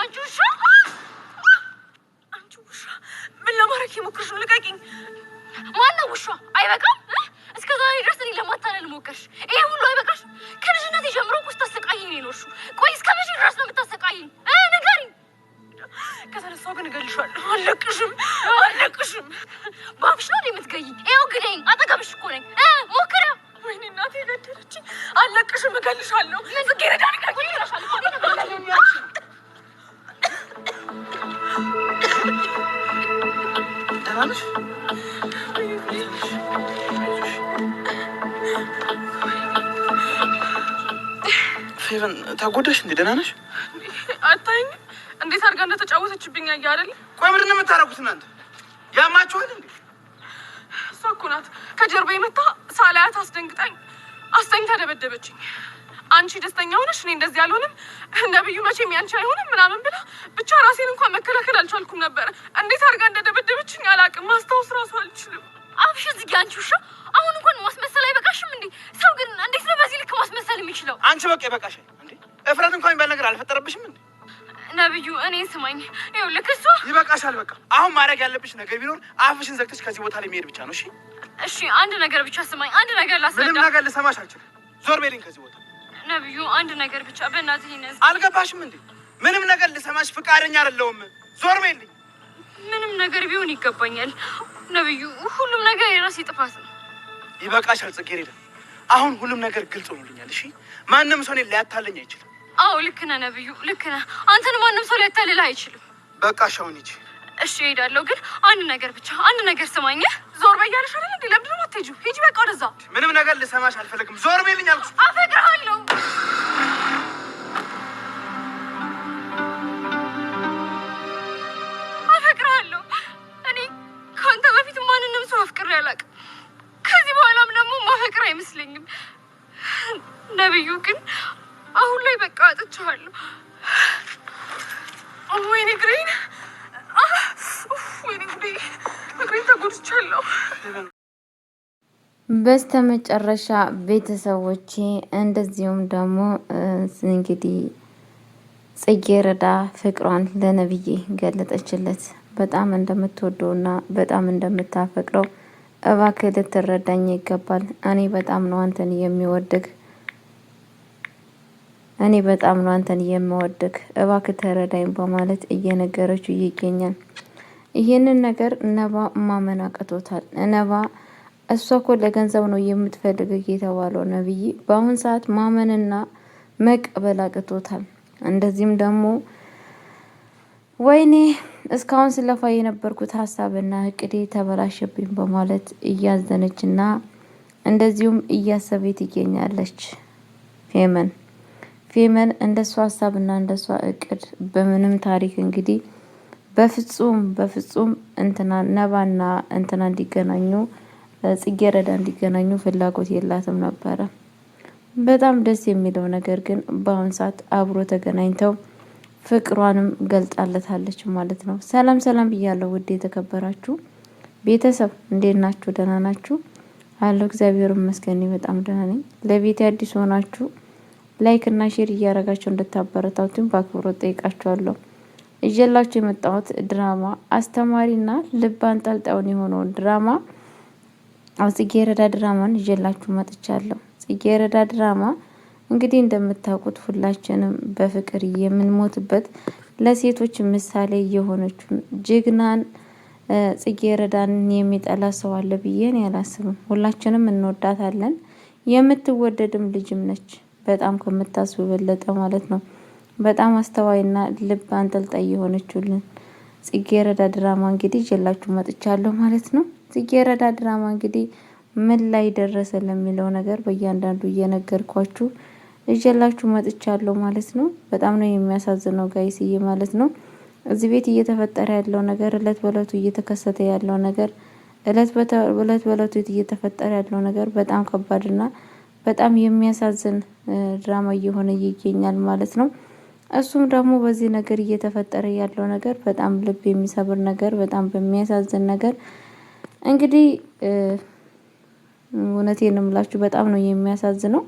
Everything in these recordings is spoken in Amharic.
አንቺ ውሻ ምን ለማድረግ የሞከርሽ ነው? ልቀቂኝ። ማነው ውሻ? አይበቃም? እስከ ዛሬ ድረስ እኔ ለማታለል ሞከርሽ። ይሄ ሁሉ አይበቃሽ? ከልጅነት ጀምሮ እኮ ስታሰቃይኝ ነው የኖርሽው። ቆይ እስከ መቼ ድረስ ነው የምታሰቃይኝ? ንገሪኝ። ከተነሳሁ ግን እገልሻለሁ። አልለቅሽም። በአፍሽ ነው የምትገይኝ? ይኸው ግደይኝ። አጠገብሽ እኮ ነኝ። ሞክራ። ወይኔ እናቴ ገደለችኝ። አልለቅሽም። እገልሻለሁ። ጽጌረዳ ልቀቂኝ እልሻለሁ። ደህና ነሽ? ፌቨን ተጎዳሽ እንዴ? ደህና ነሽ? አታይኝ እንዴት አድርጋ እንደተጫወተችብኝ አየህ አይደል? ቆይ ምንድን ነው የምታረጉት እናንተ? ያማችኋል እንዴ? እሷ እኮ ናት ከጀርባ የመታ ሳላያት አስተኝታ ደበደበችኝ። አንቺ ደስተኛ ሆነሽ እኔ እንደዚህ አልሆንም፣ ነብዩ መቼም ያንቺ አይሆንም ምናምን ብላ ብቻ ራሴን እንኳን መከላከል አልቻልኩም ነበር። እንዴት አድርጋ እንደደበደበችኝ አላውቅም። ማስታወስ ራሱ አልችልም። አብሽ እዚህ አንቺ ውሻ፣ አሁን እንኳን ማስመሰል አይበቃሽም እንዴ? ሰው ግን እንዴት ነው በዚህ ልክ ማስመሰል የሚችለው? አንቺ በቃ ይበቃሻል እንዴ? እፍረት እንኳን የሚባል ነገር አልፈጠረብሽም እንዴ? ነብዩ እኔ ስማኝ፣ ይኸውልህ እሷ ይበቃሻል። በቃ አሁን ማድረግ ያለብሽ ነገር ቢኖር አፍሽን ዘግተሽ ከዚህ ቦታ ላይ መሄድ ብቻ ነው። እሺ አንድ ነገር ብቻ ስማኝ። አንድ ነገር ላስረዳ። ምንም ነገር ልሰማሽ አልችልም። ዞር በይልኝ ከዚህ ቦታ። ነብዩ አንድ ነገር ብቻ በእናትህ ይነዝ። አልገባሽም እንዴ? ምንም ነገር ልሰማሽ ፍቃደኛ አይደለሁም። ዞር በይልኝ። ምንም ነገር ቢሆን ይገባኛል ነብዩ። ሁሉም ነገር የራሴ ጥፋት ነው። ይበቃሻል ጽጌረዳ። አሁን ሁሉም ነገር ግልጽ ሆኖልኛል። እሺ ማንም ሰው እኔን ሊያታለኝ አይችልም። አዎ ልክ ነህ ነብዩ፣ ልክ ነህ። አንተን ማንም ሰው ሊያታልልህ አይችልም። በቃ ሻውን ሂጂ። እሺ እሄዳለሁ፣ ግን አንድ ነገር ብቻ አንድ ነገር ስማኝ። ዞር በይ እያለሽ አይደል እንዴ? ለምንድን ነው የማትሄጂው? ሂጂ በቃ ወደዛ። ምንም ነገር ልሰማሽ አልፈልግም። ዞር በይልኝ አልኩሽ። አፈቅርሃለሁ። እኔ ከአንተ በፊት ማንንም ሰው አፍቅሬ አላውቅም። ከዚህ በኋላም ደግሞ ማፈቅር አይመስለኝም። ነብዩ ግን አሁን ላይ በቃ አጥቻለሁ። ወይኔ ግሬን፣ ወይኔ ጉዴ፣ እግሬን ተጎድቻለሁ። በስተመጨረሻ ቤተሰቦቼ እንደዚሁም ደግሞ እንግዲህ ጽጌረዳ ፍቅሯን ለነብዬ ገለጠችለት። በጣም እንደምትወደውና በጣም እንደምታፈቅረው እባክህ ልትረዳኝ ይገባል። እኔ በጣም ነው አንተን የምወድህ እባክህ ተረዳኝ በማለት እየነገረችው ይገኛል። ይህንን ነገር ነባ ማመን አቅቶታል። ነባ እሷ እኮ ለገንዘብ ነው የምትፈልገው የተባለው ነብይ በአሁን ሰዓት ማመንና መቀበል አቅቶታል። እንደዚህም ደግሞ ወይኔ እስካሁን ስለፋ የነበርኩት ሀሳብና እቅዴ ተበላሸብኝ በማለት እያዘነችና እንደዚሁም እያሰበች ትገኛለች። ፌመን እንደሷ ሀሳብና እንደሷ እቅድ በምንም ታሪክ እንግዲህ በፍጹም እንትና ነባና እንትና እንዲገናኙ ጽጌረዳ እንዲገናኙ ፍላጎት የላትም ነበረ። በጣም ደስ የሚለው ነገር ግን በአሁን ሰዓት አብሮ ተገናኝተው ፍቅሯንም ገልጣለታለች ማለት ነው። ሰላም ብያለሁ ውድ የተከበራችሁ ቤተሰብ እንዴት ናችሁ? ደህና ናችሁ? አለሁ እግዚአብሔር ይመስገን በጣም ደህና ነኝ። ለቤት አዲስ ሆናችሁ ላይክ እና ሼር እያደረጋችሁ እንድታበረታቱኝ በአክብሮት ጠይቃችኋለሁ። እየላችሁ የመጣሁት ድራማ አስተማሪና ልብ አንጠልጣዩን የሆነውን ድራማ ጽጌረዳ ድራማን እየላችሁ መጥቻለሁ። ጽጌረዳ ድራማ እንግዲህ እንደምታውቁት ሁላችንም በፍቅር የምንሞትበት ለሴቶች ምሳሌ የሆነችውን ጀግናን ጽጌረዳን የሚጠላ ሰው አለ ብዬ እኔ አላስብም። ሁላችንም እንወዳታለን። የምትወደድም ልጅም ነች። በጣም ከምታስቡ በለጠ ማለት ነው። በጣም አስተዋይና ልብ አንጠልጣይ የሆነችልን ጽጌረዳ ድራማ እንግዲህ ይዤላችሁ መጥቻለሁ ማለት ነው። ጽጌረዳ ድራማ እንግዲህ ምን ላይ ደረሰ ለሚለው ነገር በእያንዳንዱ እየነገርኳችሁ ይዤላችሁ መጥቻለሁ ማለት ነው። በጣም ነው የሚያሳዝነው ጋይስዬ ማለት ነው። እዚህ ቤት እየተፈጠረ ያለው ነገር እለት በእለቱ እየተከሰተ ያለው ነገር እለት በእለቱ እየተፈጠረ ያለው ነገር በጣም ከባድና በጣም የሚያሳዝን ድራማ እየሆነ ይገኛል ማለት ነው። እሱም ደግሞ በዚህ ነገር እየተፈጠረ ያለው ነገር በጣም ልብ የሚሰብር ነገር፣ በጣም በሚያሳዝን ነገር እንግዲህ እውነቴን ነው የምላችሁ በጣም ነው የሚያሳዝነው።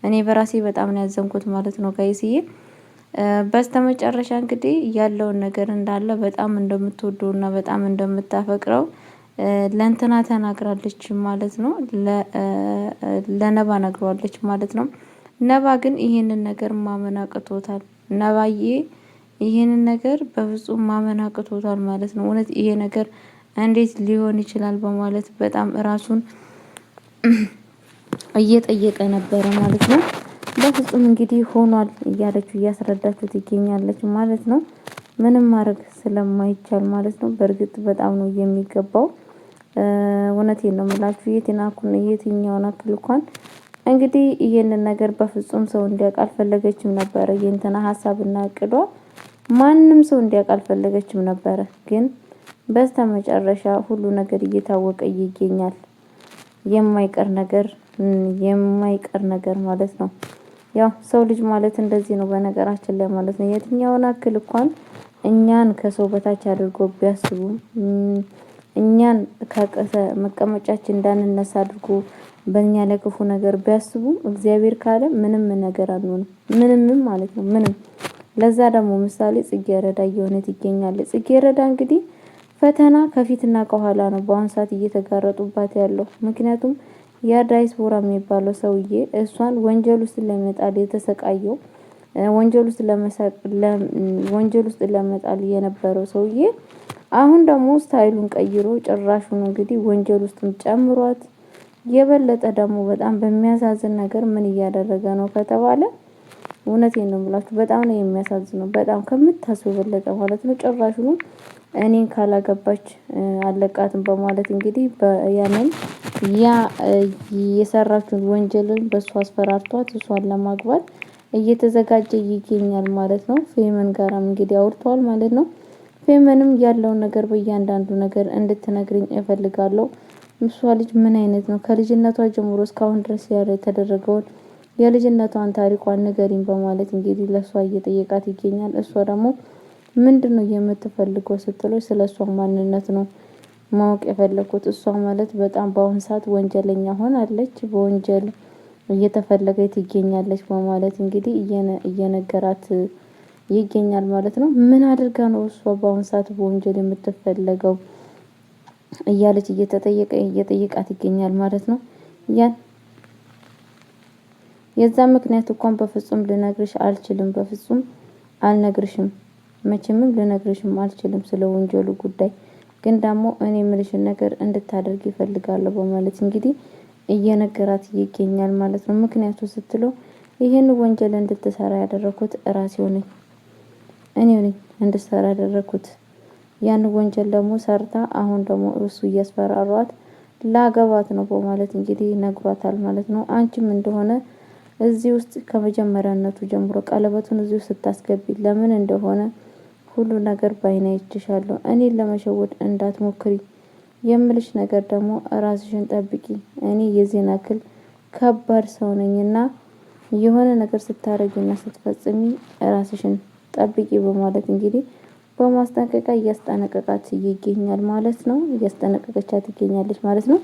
እኔ በራሴ በጣም ነው ያዘንኩት ማለት ነው ጋይስዬ። በስተመጨረሻ እንግዲህ ያለውን ነገር እንዳለ በጣም እንደምትወደው እና በጣም እንደምታፈቅረው ለእንትና ተናግራለች ማለት ነው። ለነባ ነግሯለች ማለት ነው። ነባ ግን ይሄንን ነገር ማመን አቅቶታል። ነባዬ ይሄንን ነገር በፍጹም ማመን አቅቶታል ማለት ነው። እውነት ይሄ ነገር እንዴት ሊሆን ይችላል በማለት በጣም ራሱን እየጠየቀ ነበረ ማለት ነው። በፍጹም እንግዲህ ሆኗል እያለችው እያስረዳችው ትገኛለች ማለት ነው። ምንም ማድረግ ስለማይቻል ማለት ነው። በእርግጥ በጣም ነው የሚገባው። እውነቴን ነው የምላችሁ የትኛውን አክል እንኳን እንግዲህ ይሄንን ነገር በፍጹም ሰው እንዲያውቅ አልፈለገችም ነበረ። የእንትና ሀሳብና እቅዷ ማንም ሰው እንዲያውቅ አልፈለገችም ነበረ። ግን በስተመጨረሻ ሁሉ ነገር እየታወቀ ይገኛል። የማይቀር ነገር ማለት ነው። ያው ሰው ልጅ ማለት እንደዚህ ነው በነገራችን ላይ ማለት ነው። የትኛውን አክል እንኳን እኛን ከሰው በታች አድርጎ ቢያስቡ እኛን መቀመጫችን እንዳንነሳ አድርጎ በእኛ ላይ ክፉ ነገር ቢያስቡ እግዚአብሔር ካለ ምንም ነገር አንሆንም። ምንም ማለት ነው ምንም። ለዛ ደግሞ ምሳሌ ጽጌረዳ እየሆነት ይገኛል። ጽጌረዳ እንግዲህ ፈተና ከፊትና ከኋላ ነው በአሁን ሰዓት እየተጋረጡባት ያለው። ምክንያቱም ያ ዳይስፖራ የሚባለው ሰውዬ እሷን ወንጀል ውስጥ ለመጣል የተሰቃየው ወንጀል ውስጥ ለመጣል የነበረው ሰውዬ አሁን ደግሞ ስታይሉን ቀይሮ ጭራሹን እንግዲህ ወንጀል ውስጥም ጨምሯት የበለጠ ደግሞ በጣም በሚያሳዝን ነገር ምን እያደረገ ነው ከተባለ እውነቴን ነው የምላችሁ በጣም ነው የሚያሳዝነው። በጣም ከምታስበው በለጠ ማለት ነው። ጭራሹኑ እኔን ካላገባች አለቃትም በማለት እንግዲህ ያንን የሰራችውን ወንጀልን በሱ አስፈራርቷት እሷን ለማግባት እየተዘጋጀ ይገኛል ማለት ነው። ፌመን ጋራም እንግዲህ አውርተዋል ማለት ነው። ፌመንም ያለውን ነገር በእያንዳንዱ ነገር እንድትነግርኝ እፈልጋለሁ። እሷ ልጅ ምን አይነት ነው ከልጅነቷ ጀምሮ እስካሁን ድረስ የተደረገውን የልጅነቷን ታሪኳን ንገሪኝ በማለት እንግዲህ ለሷ እየጠየቃት ይገኛል። እሷ ደግሞ ምንድነው የምትፈልገው ስትለው ስለሷ ማንነት ነው ማወቅ የፈለኩት። እሷ ማለት በጣም በአሁን ሰዓት ወንጀለኛ ሆናለች፣ በወንጀል እየተፈለገች ትገኛለች በማለት እንግዲህ እየነገራት ይገኛል ማለት ነው። ምን አድርጋ ነው እሷ በአሁን ሰዓት በወንጀል የምትፈለገው እያለች እየጠየቃት ይገኛል ማለት ነው። የዛ ምክንያት እንኳን በፍጹም ልነግርሽ አልችልም፣ በፍጹም አልነግርሽም፣ መቼምም ልነግርሽም አልችልም ስለ ወንጀሉ ጉዳይ ግን ደግሞ እኔ የምልሽን ነገር እንድታደርግ ይፈልጋለሁ በማለት እንግዲህ እየነገራት ይገኛል ማለት ነው። ምክንያቱ ስትለው ይሄን ወንጀል እንድትሰራ ያደረኩት ራሴው ነኝ፣ እኔው ነኝ እንድትሰራ ያደረኩት። ያን ወንጀል ደግሞ ሰርታ አሁን ደግሞ እሱ እያስፈራሯት ላገባት ነው በማለት እንግዲህ ነግሯታል ማለት ነው። አንቺም እንደሆነ እዚህ ውስጥ ከመጀመሪያነቱ ጀምሮ ቀለበቱን እዚህ ውስጥ ስታስገቢ ለምን እንደሆነ ሁሉ ነገር ባይና ይችሻለሁ። እኔን ለመሸወድ እንዳትሞክሪ፣ የምልሽ ነገር ደግሞ ራስሽን ጠብቂ። እኔ የዚህን አክል ከባድ ሰው ነኝና የሆነ ነገር ስታረጊና ስትፈጽሚ ራስሽን ጠብቂ በማለት እንግዲህ በማስጠንቀቂያ እያስጠነቀቃት ይገኛል ማለት ነው። እያስጠነቀቀቻት ትገኛለች ማለት ነው።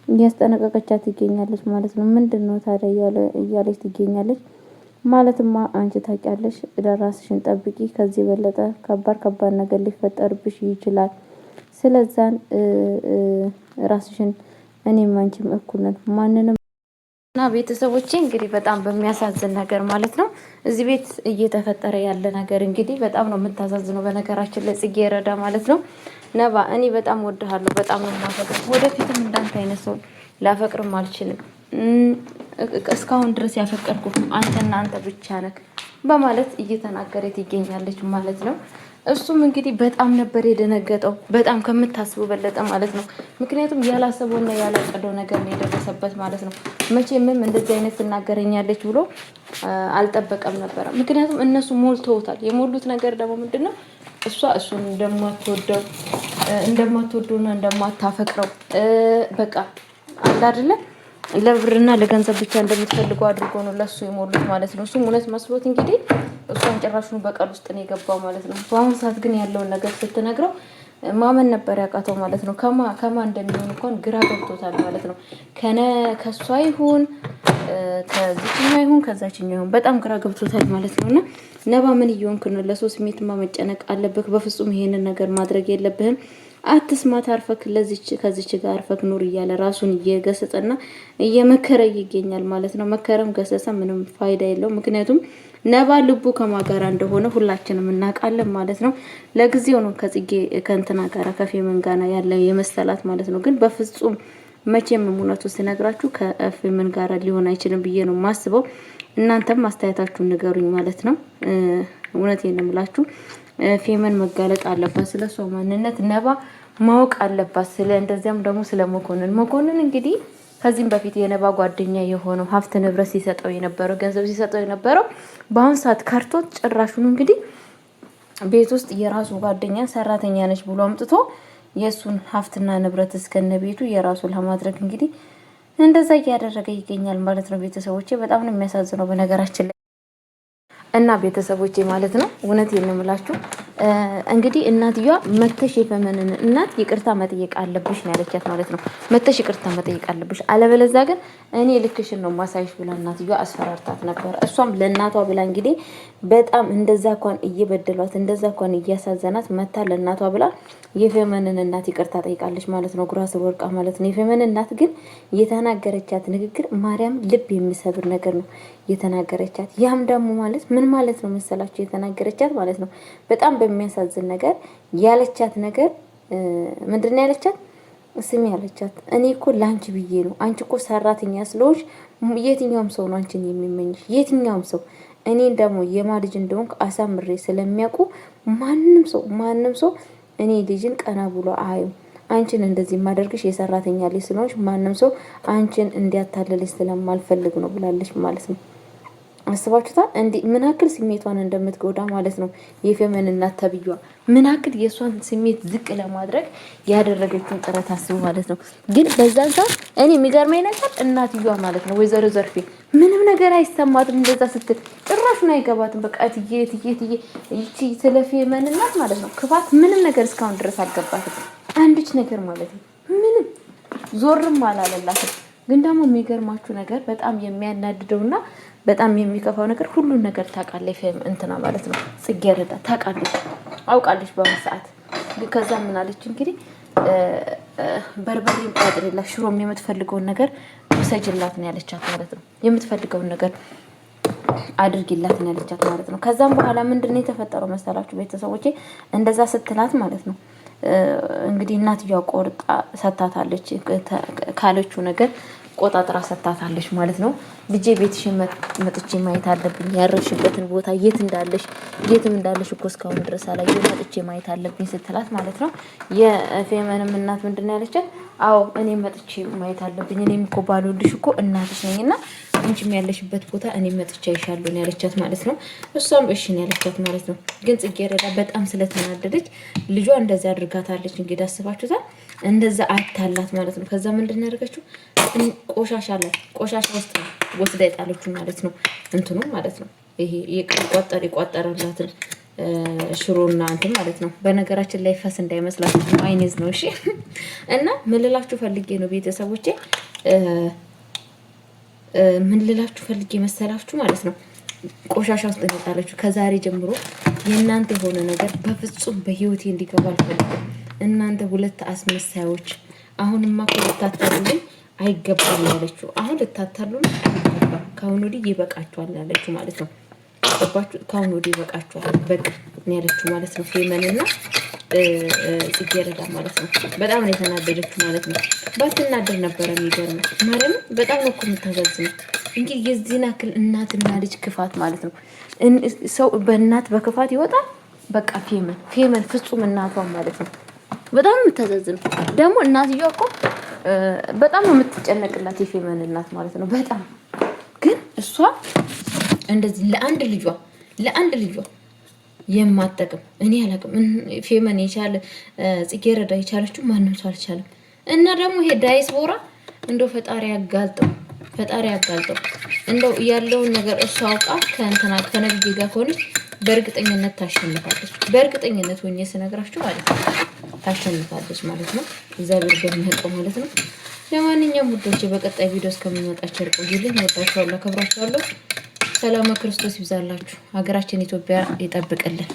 እያስጠነቀቀቻት ትገኛለች ማለት ነው። ምንድነው ታዲያ እያለች ትገኛለች። ማለትማ አንቺ ታውቂያለሽ፣ ለራስሽን ጠብቂ፣ ከዚህ በለጠ ከባድ ነገር ሊፈጠርብሽ ይችላል። ስለዛን ራስሽን እኔም አንቺም እኩል ነን ማንንም እና ቤተሰቦቼ እንግዲህ በጣም በሚያሳዝን ነገር ማለት ነው እዚህ ቤት እየተፈጠረ ያለ ነገር እንግዲህ በጣም ነው የምታሳዝነው። በነገራችን ላይ ጽጌረዳ ማለት ነው ነባ እኔ በጣም ወድሃለሁ፣ በጣም ነው የማፈቅርህ። ወደፊትም እንዳንተ አይነት ሰው ላፈቅርም አልችልም። እስካሁን ድረስ ያፈቀርኩት አንተና አንተ ብቻ ነህ በማለት እየተናገረች ትገኛለች ማለት ነው። እሱም እንግዲህ በጣም ነበር የደነገጠው፣ በጣም ከምታስበው በለጠ ማለት ነው። ምክንያቱም ያላሰበውና ያላቀደው ነገር ነው የደረሰበት ማለት ነው። መቼምም እንደዚህ አይነት ትናገረኛለች ብሎ አልጠበቀም ነበረ። ምክንያቱም እነሱ ሞልተውታል። የሞሉት ነገር ደግሞ ምንድነው እሷ እሱን እንደማትወደውና እንደማታፈቅረው በቃ አለ አይደለ ለብርና ለገንዘብ ብቻ እንደምትፈልገው አድርጎ ነው ለሱ የሞሉት ማለት ነው። እሱም እውነት መስሎት እንግዲህ እሷን ጭራሹን በቀል ውስጥ ነው የገባው ማለት ነው። በአሁኑ ሰዓት ግን ያለውን ነገር ስትነግረው ማመን ነበር ያቃተው ማለት ነው። ከማ እንደሚሆን እንኳን ግራ ገብቶታል ማለት ነው። ከሷ ይሁን ከዚችኛ ይሁን ከዛችኛ ይሁን በጣም ግራ ገብቶታል ማለት ነው። እና ነባ ምን እየሆንክ ነው? ለሰው ስሜትማ መጨነቅ አለብህ። በፍጹም ይሄንን ነገር ማድረግ የለብህም። አትስማት፣ አርፈክ ከዚች ጋር አርፈክ ኑር እያለ ራሱን እየገሰጸና እየመከረ ይገኛል ማለት ነው። መከረም ገሰሰ ምንም ፋይዳ የለውም። ምክንያቱም ነባ ልቡ ከማጋራ እንደሆነ ሁላችንም እናውቃለን ማለት ነው። ለጊዜው ነው ከጽጌ ከእንትና ጋራ ከፌመን ጋና ያለ የመሰላት ማለት ነው። ግን በፍጹም መቼም እውነቱ ሲነግራችሁ ከፌመን ጋራ ሊሆን አይችልም ብዬ ነው ማስበው። እናንተም አስተያየታችሁን ንገሩኝ ማለት ነው። እውነቴን ነው የምላችሁ። ፌመን መጋለጥ አለባት፣ ስለሷ ማንነት ነባ ማወቅ አለባት። ስለ እንደዚያም ደግሞ ስለ መኮንን እንግዲህ ከዚህም በፊት የነባ ጓደኛ የሆነው ሀብት ንብረት ሲሰጠው የነበረው ገንዘብ ሲሰጠው የነበረው በአሁን ሰዓት ከርቶት ጭራሹን እንግዲህ ቤት ውስጥ የራሱ ጓደኛ ሰራተኛ ነች ብሎ አምጥቶ የእሱን ሀብትና ንብረት እስከነ ቤቱ የራሱ ለማድረግ እንግዲህ እንደዛ እያደረገ ይገኛል ማለት ነው። ቤተሰቦቼ በጣም ነው የሚያሳዝነው በነገራችን ላይ እና ቤተሰቦቼ ማለት ነው። እውነት የምምላችሁ እንግዲህ እናትየዋ መተሽ የፌመንን እናት ይቅርታ መጠየቅ አለብሽ ነው ያለቻት ማለት ነው። መተሽ ይቅርታ መጠየቅ አለብሽ፣ አለበለዚያ ግን እኔ ልክሽን ነው ማሳይሽ ብላ እናትየዋ አስፈራርታት ነበር። እሷም ለእናቷ ብላ እንግዲህ በጣም እንደዛ እንኳን እየበደሏት እንደዛ እንኳን እያሳዘናት መታ ለእናቷ ብላ የፌመንን እናት ይቅርታ ጠይቃለች ማለት ነው። ጉራ ስር ወርቃ ማለት ነው። የፌመን እናት ግን የተናገረቻት ንግግር ማርያም ልብ የሚሰብር ነገር ነው የተናገረቻት። ያም ደግሞ ማለት ምን ማለት ነው መሰላችሁ? የተናገረቻት ማለት ነው በጣም በሚያሳዝን ነገር ያለቻት ነገር ምንድነው ያለቻት? ስሚ ያለቻት እኔ እኮ ላንቺ ብዬ ነው። አንቺ እኮ ሰራተኛ ስለሆንሽ የትኛውም ሰው ነው አንቺን የሚመኝሽ፣ የትኛውም ሰው። እኔን ደግሞ የማልጅ እንደሆንኩ አሳምሬ ስለሚያውቁ ማንም ሰው እኔ ልጅን ቀና ብሎ አዩ። አንቺን እንደዚህ ማደርግሽ የሰራተኛ ልጅ ስለሆንሽ ማንም ሰው አንቺን እንዲያታልልሽ ስለማልፈልግ ነው ብላለች ማለት ነው። አስባችሁታል? እንዴ ምን አክል ስሜቷን እንደምትጎዳ ማለት ነው። የፌመን እናት ተብዩዋ ምን አክል የሷን ስሜት ዝቅ ለማድረግ ያደረገችውን ጥረት አስቡ ማለት ነው። ግን በዛን ሰዓት እኔ የሚገርመኝ ነገር እናትየዋ ማለት ነው ወይዘሮ ዘርፌ ምንም ነገር አይሰማትም። እንደዛ ስትል ጭራሹን አይገባትም። በቃ ትዬ ይቺ ስለ ፌመን እናት ማለት ነው ክፋት ምንም ነገር እስካሁን ድረስ አልገባትም። አንድች ነገር ማለት ነው ምንም ዞርም አላለላትም። ግን ደግሞ የሚገርማችሁ ነገር በጣም የሚያናድደውና በጣም የሚከፋው ነገር ሁሉን ነገር ታውቃለች ፌመን እንትና ማለት ነው ጽጌረዳ ታውቃለች፣ አውቃለች በአሁኑ ሰዓት። ከዛ ምን አለች እንግዲህ በርበሬን ቋጥሬላት ሽሮም የምትፈልገውን ነገር ውሰጅላት ነው ያለቻት ማለት ነው። የምትፈልገውን ነገር አድርጊላት ነው ያለቻት ማለት ነው። ከዛም በኋላ ምንድነው የተፈጠረው መሰላችሁ ቤተሰቦቼ? እንደዛ ስትላት ማለት ነው እንግዲህ እናትየዋ ቆርጣ ሰታታለች ካለችው ነገር ቆጣጥራ ሰታታለች ማለት ነው። ልጄ ቤትሽን መጥቼ ማየት አለብኝ፣ ያረፍሽበትን ቦታ የትም እንዳለሽ እኮ እስካሁን ድረስ አላየሁም፣ መጥቼ ማየት አለብኝ ስትላት ማለት ነው። የፌመንም እናት ምንድነው ያለቻት? አዎ እኔም መጥቼ ማየት አለብኝ፣ እኔም እኮ ባልወልድሽ እኮ እናትሽ ነኝና አንቺም ያለሽበት ቦታ እኔም መጥቼ አይሻለሁ ነው ያለቻት ማለት ነው። እሷም እሺ ነው ያለቻት ማለት ነው። ግን ጽጌረዳ በጣም ስለተናደደች ልጇ እንደዛ አድርጋታለች። እንግዲህ አስባችሁታል? እንደዛ አታላት ማለት ነው። ከዛ ምንድን ያደርገችው ቆሻሻ ውስጥ ወስዳ የጣለችው ማለት ነው። እንትኑ ማለት ነው ይሄ የቋጠረላትን ሽሮና እንትን ማለት ነው። በነገራችን ላይ ፈስ እንዳይመስላችሁ ማይኔዝ ነው እሺ። እና ምን ልላችሁ ፈልጌ ነው ቤተሰቦቼ፣ ምን ልላችሁ ፈልጌ መሰላችሁ ማለት ነው ቆሻሻ ውስጥ የጣለችው። ከዛሬ ጀምሮ የእናንተ የሆነ ነገር በፍጹም በህይወቴ እንዲገባ አልፈልግም። እናንተ ሁለት አስመሳዮች፣ አሁንማ እኮ ልታታሉልኝ አይገባም ያለችው። አሁን ልታታሉልኝ አይገባም፣ ከአሁን ወዲህ ይበቃችኋል ያለችው ማለት ነው። ገባችሁ? ከአሁን ወዲህ ይበቃችኋል በቃ ነው ያለችው ማለት ነው። ፌመንና ጽጌረዳ ማለት ነው። በጣም ነው የተናደደችው ማለት ነው። ባትናደድ ነበረ የሚገርመው ማለት ነው። በጣም ነው እኮ የምታሳዝነው። እንግዲህ የዚህን ያክል እናትና ልጅ ክፋት ማለት ነው። ሰው በእናት በክፋት ይወጣል። በቃ ፌመን ፍጹም እናቷ ማለት ነው። በጣም ነው የምታሳዝነው። ደግሞ እናትየዋ እኮ በጣም ነው የምትጨነቅላት የፌመን እናት ማለት ነው። በጣም ግን እሷ እንደዚህ ለአንድ ልጇ የማጠቅም እኔ አላውቅም። ፌመን የቻለ ጽጌረዳ የቻለችው ማንም ሰው አልቻለም። እና ደግሞ ይሄ ዳይስፖራ እንደው ፈጣሪ ያጋልጠው እንደው ያለውን ነገር እሷ አውቃ ከነብይ ጋር ከሆነች በእርግጠኝነት ታሸንፋለች። በእርግጠኝነት ሆኜ ስነግራችሁ ማለት ነው። ታሸንፋለች ማለት ነው። እግዚአብሔር በሚያውቀው ማለት ነው። ለማንኛውም ውዶቼ በቀጣይ ቪዲዮ እስከምንመጣችሁ ቆዩልኝ። ወዳችኋለሁ፣ አከብራችኋለሁ። ሰላም ክርስቶስ ይብዛላችሁ። ሀገራችን ኢትዮጵያ ይጠብቅልን።